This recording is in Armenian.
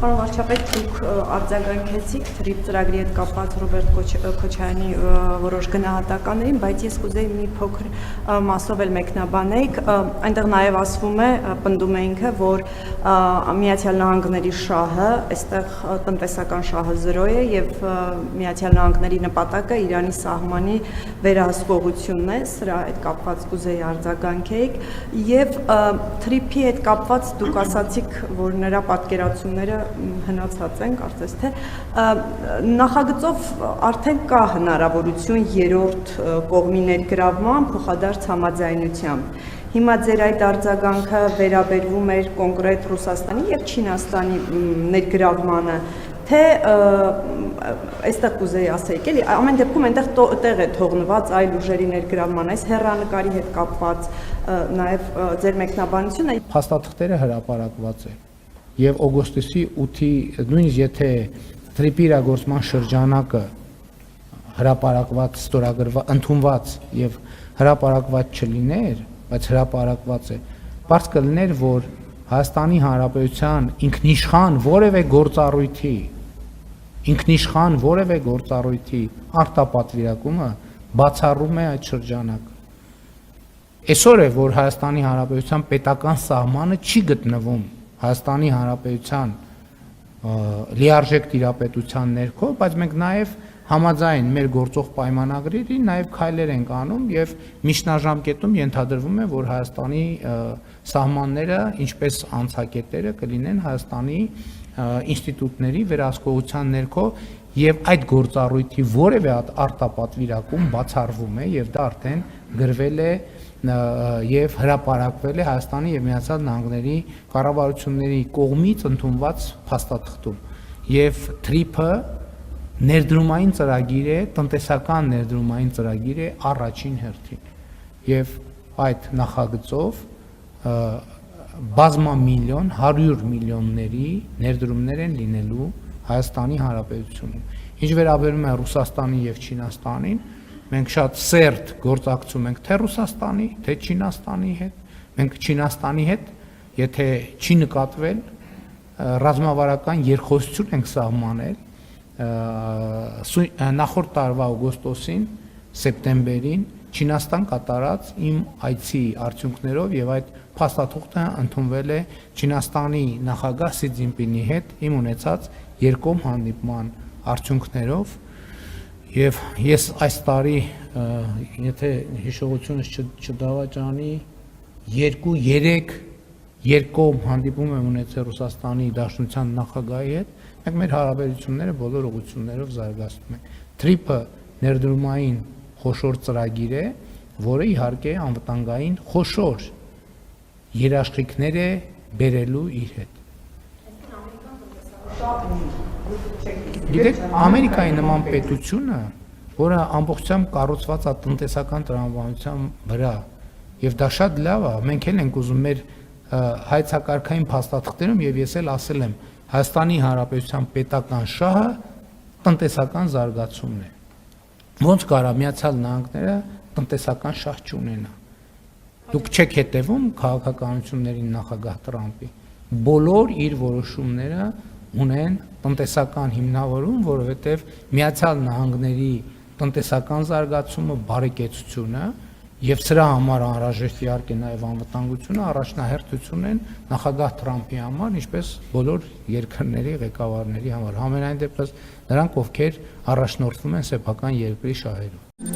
Պարոն վարչապետ, դուք արձագանքեցիք թրիփ ծրագրի հետ կապված Ռոբերտ Քոչարյանի որոշ գնահատականներին, բայց ես կուզեի մի փոքր մասով էլ մեկնաբանեիք, այնտեղ նաև ասվում է, պնդում է ինքը, որ Միացյալ Նահանգների շահը, այստեղ տնտեսական շահը 0 է եւ Միացյալ Նահանգների նպատակը Իրանի սահմանի վերահսկողությունն է, սրա հետ կապված կուզեի արձագանքեիք եւ թրիփի հետ կապված դուք ասացիք, որ նրա պատկերացումները հնացած են, կարծես թե նախագծով արդեն կա հնարավորություն երրորդ կողմի ներգրավման փոխադարձ համաձայնությամբ։ Հիմա ձեր այդ արձագանքը վերաբերվում էր կոնկրետ Ռուսաստանի եւ Չինաստանի ներգրավմանը, թե այստեղ կուզեի ասեիք, էլի ամեն դեպքում այնտեղ տեղ է թողնված այլ ուժերի ներգրավման, այս հեռանկարի հետ կապված նաեւ ձեր մեկնաբանությունը փաստաթղթերը հրապարակված է եւ օգոստոսի 8-ի նույնիսկ եթե թրիփի իրագործման շրջանակը հրապարակված, ստորագրված, ընդունված եւ հրապարակված չլիներ, բայց հրապարակված է, բարձ կլիներ, որ Հայաստանի Հանրապետության ինքնիշխան որևէ գործառույթի արտապատվիրակումը բացառում է այդ շրջանակը։ Այսօր է, որ Հայաստանի Հանրապետության պետական սահմանը չի գտնվում Հայաստանի Հանրապետության լիարժեք տիրապետության ներքո, բայց մենք նաև համաձայն մեր գործող պայմանագրերի նաև քայլեր ենք անում եւ միջնաժամկետում ենթադրվում է, որ Հայաստանի սահմանները, ինչպես անցակետերը կլինեն Հայաստանի ինստիտուտների վերահսկողության ներքո եւ այդ գործառույթի որևէ արտապատվիրակում բացառվում է եւ դա արդեն գրվել է եւ հրապարակվել է Հայաստանի եւ Միացյալ Նահանգների կառավարությունների կողմից ընդունված փաստաթղթում եւ թրիփը ներդրումային ծրագիր է, տնտեսական ներդրումային ծրագիր է առաջին հերթին եւ այդ նախագծով բազմամիլիոն 100 միլիոնների ներդրումներ են լինելու Հայաստանի Հանրապետությունում։ Ինչ վերաբերում է Ռուսաստանին եւ Չինաստանին, մենք շատ սերտ գործակցում ենք թե Ռուսաստանի, թե Չինաստանի հետ։ Մենք Չինաստանի հետ, եթե չի նկատվել, ռազմավարական երկխոսություն ենք սահմանել նախորդ տարվա օգոստոսին, սեպտեմբերին Չինաստան կատարած իմ այցի արդյունքներով եւ այդ փաստաթուղթը ընդունվել է Չինաստանի նախագահ Սի Ցզինպինի հետ իմ ունեցած երկկողմ հանդիպման արդյունքներով եւ ես այս տարի եթե հիշողությունս չդավաճանի 2-3 երկկողմ հանդիպում եմ ունեցել Ռուսաստանի Դաշնության նախագահի հետ, մենք մեր հարաբերությունները բոլոր ուղղություններով զարգացնում ենք։ Թրիփը ներդրումային խոշոր ծրագիր է, որը իհարկե անվտանգային խոշոր երաշխիքներ է բերելու իր հետ։ Գիտեք, Ամերիկայի նման պետությունը, որը ամբողջությամբ կառուցված է տնտեսական տրամաբանության վրա, եւ դա շատ լավ է, մենք էլ ենք ուզում մեր հայցակարգային փաստաթղթերում եւ ես էլ ասել եմ, Հայաստանի Հանրապետության պետական շահը տնտեսական զարգացումն է։ Ոնց կարա Միացյալ Նահանգները տնտեսական շահ չունենա։ Դուք չեք հետևում քաղաքականություններին նախագահ Տրամպի։ Բոլոր իր որոշումները ունեն տնտեսական հիմնավորում, որովհետև Միացյալ Նահանգների տնտեսական զարգացումը, բարեկեցությունը եւ սրա համար անհրաժեշտ իհարկե նաեւ անվտանգությունը առաջնահերթություն են նախագահ Տրամպի համար, ինչպես բոլոր երկրների ղեկավարների համար։ Համենայն դեպս նրանք, ովքեր առաջնորդվում են սեփական երկրի շահերով։